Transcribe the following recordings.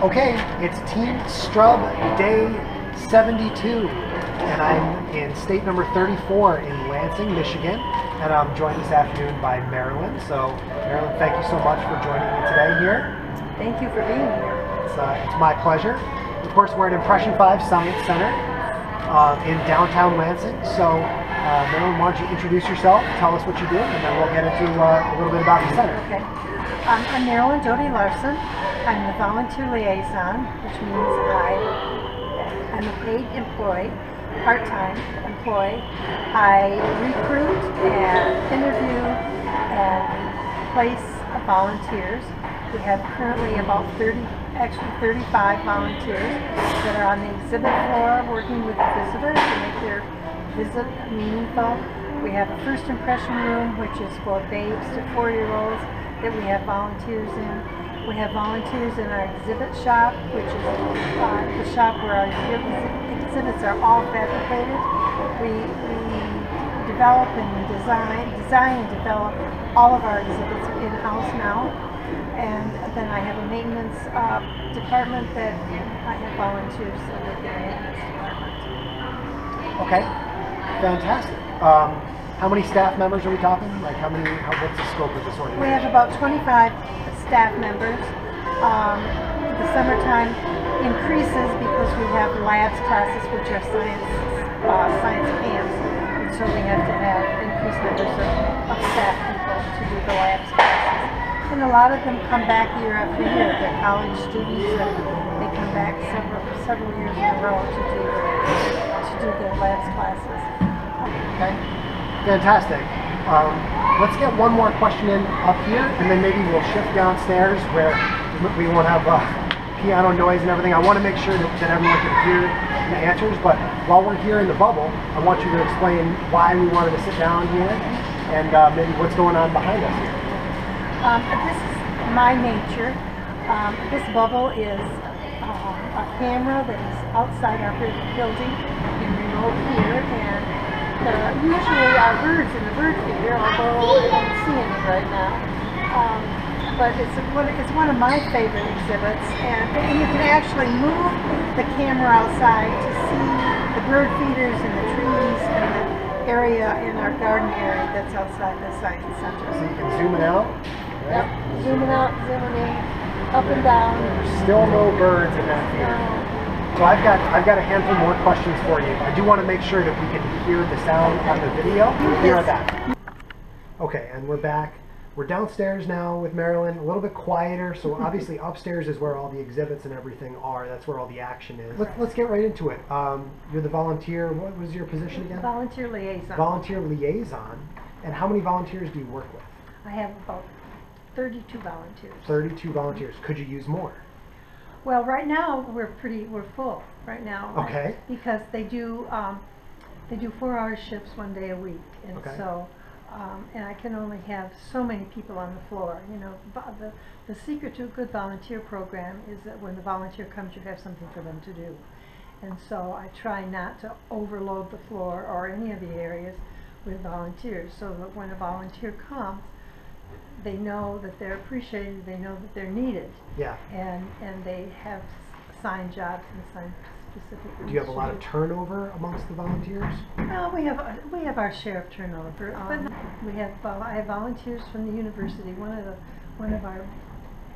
Okay, it's TeamStrub Day 72, and I'm in state number 34 in Lansing, Michigan, and I'm joined this afternoon by Marilyn. So, Marilyn, thank you so much for joining me today here. Thank you for being here. It's my pleasure. Of course, we're at Impression 5 Summit Center in downtown Lansing. So, Marilyn, why don't you introduce yourself, tell us what you do, and then we'll get into a little bit about the center. Okay. I'm Marilyn Larson. I'm the volunteer liaison, which means I'm a paid employee, part-time employee. I recruit and interview and place volunteers. We have currently about 35 volunteers that are on the exhibit floor working with the visitors to make their visit meaningful. We have a first impression room, which is for babes to 4-year-olds that we have volunteers in. We have volunteers in our exhibit shop, which is the shop where our exhibits are all fabricated. We develop and design and develop all of our exhibits in-house now. And then I have a maintenance department that I have volunteers that work in the maintenance department. Okay, fantastic. How many staff members are we talking? Like what's the scope of this organization? We have about 25 staff members. The summertime increases because we have labs classes, which are science camps, and so we have to have increased numbers of staff people to do the labs classes. And a lot of them come back year after year. They're college students, and they come back several years in a row to do their labs classes. Okay, fantastic. Let's get one more question in up here, and then maybe we'll shift downstairs where we won't have piano noise and everything. I want to make sure that everyone can hear the answers, but while we're here in the bubble, I want you to explain why we wanted to sit down here and maybe what's going on behind us here. This is my nature. This bubble is a camera that is outside our building in remote here, and usually our birds in the bird feeder, although I don't see any right now. But it's one of my favorite exhibits, and you can actually move the camera outside to see the bird feeders and the trees and the area in our garden area that's outside the science center. So you can zoom it out. Right? Yep, zooming out, zooming in, up and down. There's still no birds in that feeder. So I've got a handful more questions for you. I do want to make sure that we can hear the sound on the video. Be right back. Okay, and we're back. We're downstairs now with Marilyn, a little bit quieter, so obviously upstairs is where all the exhibits and everything are. That's where all the action is. Let's get right into it. You're the volunteer. What was your position again? Volunteer liaison. Volunteer liaison. And how many volunteers do you work with? I have about 32 volunteers. 32 volunteers. Could you use more? Well, right now we're full right now. Okay. Because they do 4-hour shifts 1 day a week, and okay. So and I can only have so many people on the floor. You know, the secret to a good volunteer program is that when the volunteer comes, you have something for them to do. And so I try not to overload the floor or any of the areas with volunteers, so that when a volunteer comes, they know that they're appreciated, they know that they're needed. Yeah. And they have assigned jobs and assigned specific things. Do you have a lot of turnover amongst the volunteers? No, we have our share of turnover. I have volunteers from the university. One of our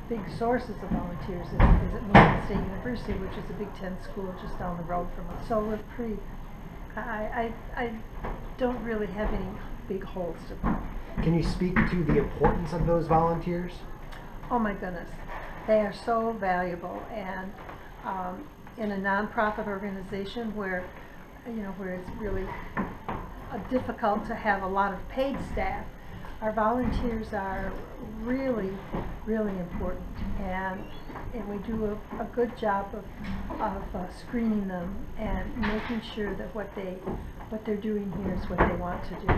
big sources of volunteers is at Mich State University, which is a Big Ten school just down the road from us. So we're pretty. I don't really have any big holes to fill. Can you speak to the importance of those volunteers? Oh my goodness, they are so valuable, and in a nonprofit organization where it's really difficult to have a lot of paid staff, our volunteers are really, really important, and we do a good job of screening them and making sure that what they're doing here is what they want to do.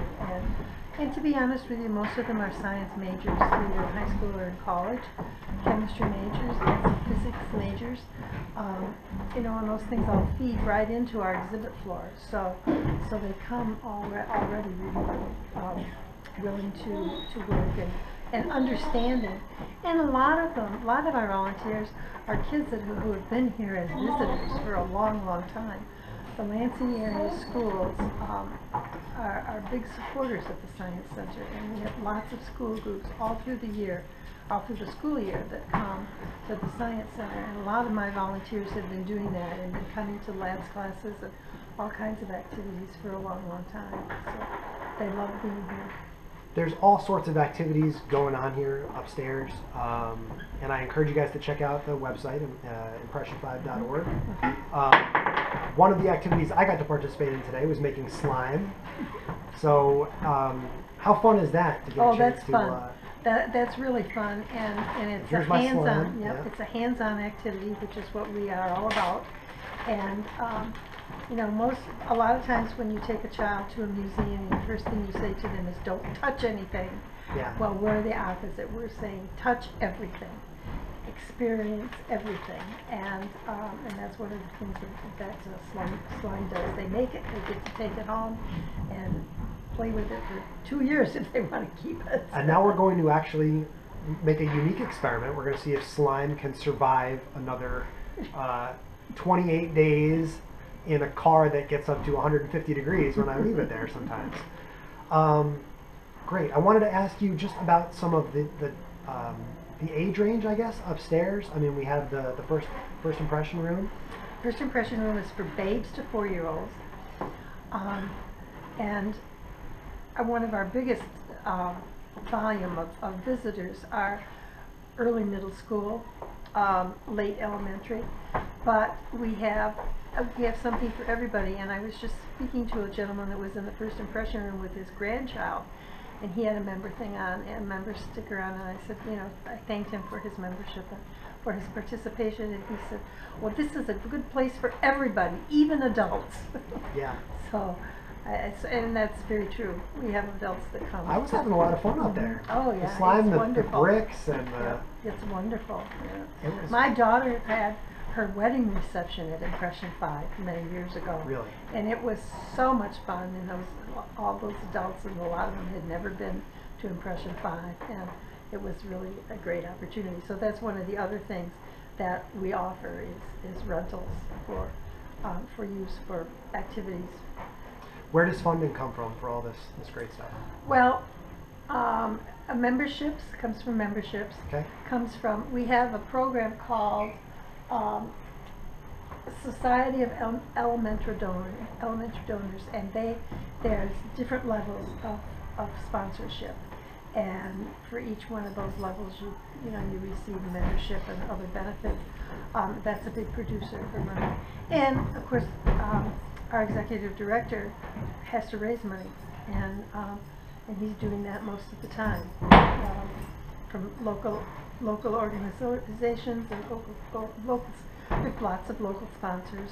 And to be honest with you, most of them are science majors, either in high school or in college, chemistry majors, physics majors, and those things all feed right into our exhibit floor. So they come already really willing to work and understanding. And a lot of our volunteers are kids who have been here as visitors for a long, long time. The Lansing area schools are big supporters of the Science Center, and we have lots of school groups all through the year, all through the school year, that come to the Science Center. And a lot of my volunteers have been doing that and been coming to labs classes and all kinds of activities for a long, long time. So they love being here. There's all sorts of activities going on here upstairs, and I encourage you guys to check out the website, impression5.org. One of the activities I got to participate in today was making slime. So how fun is that to get a chance that's to... fun. That's really fun, and it's a hands-on. Yep, it's a hands-on activity, which is what we are all about. And you know, a lot of times when you take a child to a museum, the first thing you say to them is, "Don't touch anything." Yeah. Well, we're the opposite. We're saying, touch everything, experience everything, and that's one of the things that slime does. They make it, they get to take it home, and play with it for 2 years if they want to keep it. And now we're going to actually make a unique experiment. We're going to see if slime can survive another 28 days in a car that gets up to 150 degrees when I leave it there sometimes. Great. I wanted to ask you just about some of the age range, I guess, upstairs. I mean, we have the first impression room. First impression room is for babes to 4-year-olds, and one of our biggest volume of visitors are early middle school, late elementary, but we have something for everybody. And I was just speaking to a gentleman that was in the first impression room with his grandchild, and he had a member thing on, a member sticker on, and I said, you know, I thanked him for his membership and for his participation, and he said, well, this is a good place for everybody, even adults. Yeah. So, and that's very true. We have adults that come. I was having a lot of fun out there. Oh yeah, the slime, it's the bricks, and yeah, it's wonderful. Yeah. It was My daughter had her wedding reception at Impression 5 many years ago. Really? And it was so much fun, and all those adults, and a lot of them had never been to Impression 5, and it was really a great opportunity. So that's one of the other things that we offer is rentals for use for activities. Where does funding come from for all this great stuff? Well, memberships, comes from memberships. Okay. Comes from, we have a program called Society of Elementary Donors, and there's different levels of sponsorship, and for each one of those levels you receive membership and other benefits. That's a big producer for money, and of course our executive director has to raise money, and he's doing that most of the time, from local organizations and with lots of local sponsors,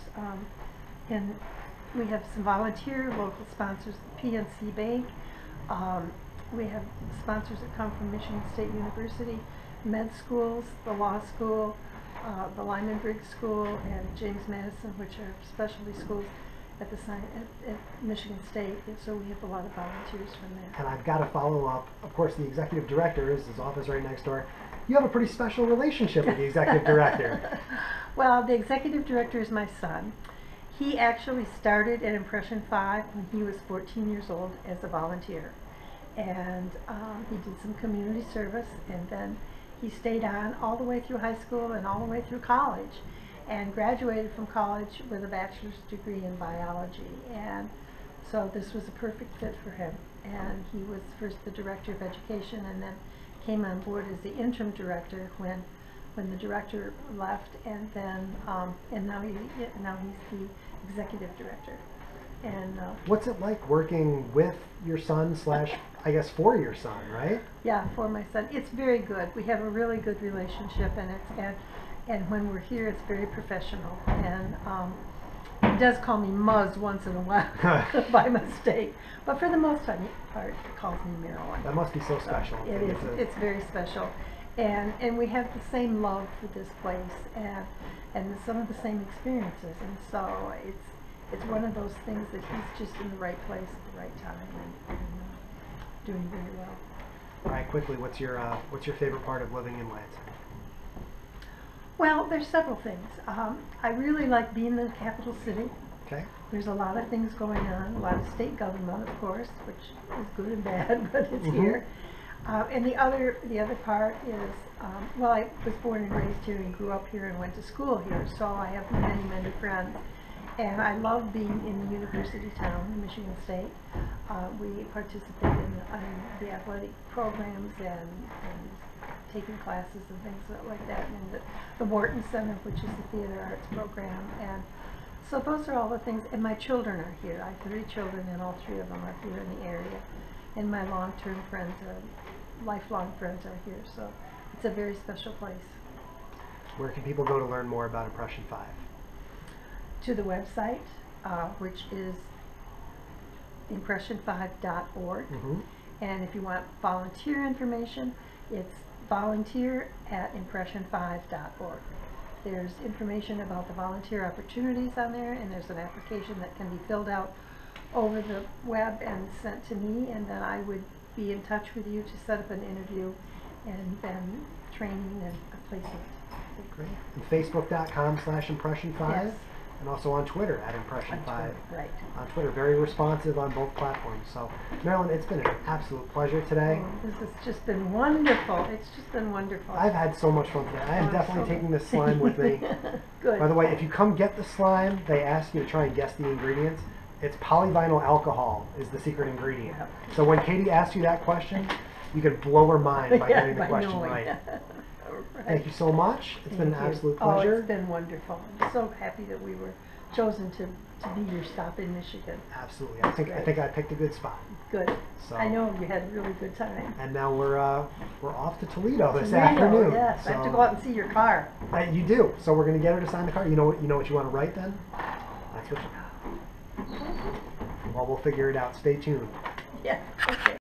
and we have some volunteer local sponsors, the PNC Bank. We have sponsors that come from Michigan State University, med schools, the law school, the Lyman Briggs School, and James Madison, which are specialty schools at Michigan State. And so we have a lot of volunteers from there. And I've got to follow up. Of course, the executive director is his office right next door. You have a pretty special relationship with the executive director. Well, the executive director is my son. He actually started at Impression 5 when he was 14 years old as a volunteer. And he did some community service, and then he stayed on all the way through high school and all the way through college, and graduated from college with a bachelor's degree in biology. And so this was a perfect fit for him. And he was first the director of education, and then came on board as the interim director when the director left, and then and now he's the executive director. And what's it like working with your son / I guess for your son, right? Yeah, for my son. It's very good. We have a really good relationship, and when we're here, it's very professional. And he does call me Muzz once in a while by mistake, but for the most part, he calls me Marilyn. That must be so special. It is. It's very special, and we have the same love for this place, and some of the same experiences, and so it's one of those things that he's just in the right place at the right time, and doing very well. All right, quickly, what's your favorite part of living in Lansing? Well, there's several things. I really like being in the capital city. Okay. There's a lot of things going on, a lot of state government, of course, which is good and bad, but it's here. And the other part is, well, I was born and raised here and grew up here and went to school here, so I have many, many friends. And I love being in the university town, Michigan State. We participate in the athletic programs and taking classes and things like that, and the Wharton Center, which is the theater arts program. And so those are all the things, and my children are here. I have 3 children, and all 3 of them are here in the area. And my long-term friends, lifelong friends are here, so it's a very special place. Where can people go to learn more about Impression 5? To the website, which is impression5.org. And if you want volunteer information, it's volunteer@impression5.org. There's information about the volunteer opportunities on there, and there's an application that can be filled out over the web and sent to me, and then I would be in touch with you to set up an interview and then training and a placement. Great. And Facebook.com/Impression5. Yes. And also on Twitter @Impression5. Right. On Twitter, very responsive on both platforms. So, Marilyn, it's been an absolute pleasure today. Oh, this has just been wonderful. It's just been wonderful. I've had so much fun today. I am definitely taking this slime with me. Good. By the way, if you come get the slime, they ask you to try and guess the ingredients. It's polyvinyl alcohol is the secret ingredient. Yep. So when Katie asks you that question, you can blow her mind by getting the question knowing. right. Right. Thank you so much. It's been an absolute Oh, pleasure. it's been wonderful. I'm so happy that we were chosen to be your stop in Michigan. Absolutely. I think I picked a good spot. Good. So, I know you had a really good time. And now we're off to Toledo this Toledo, afternoon. yes. So, I have to go out and see your car. You do. So we're going to get her to sign the card. You know what you want to write then? That's what. Well, we'll figure it out. Stay tuned. Yeah. Okay.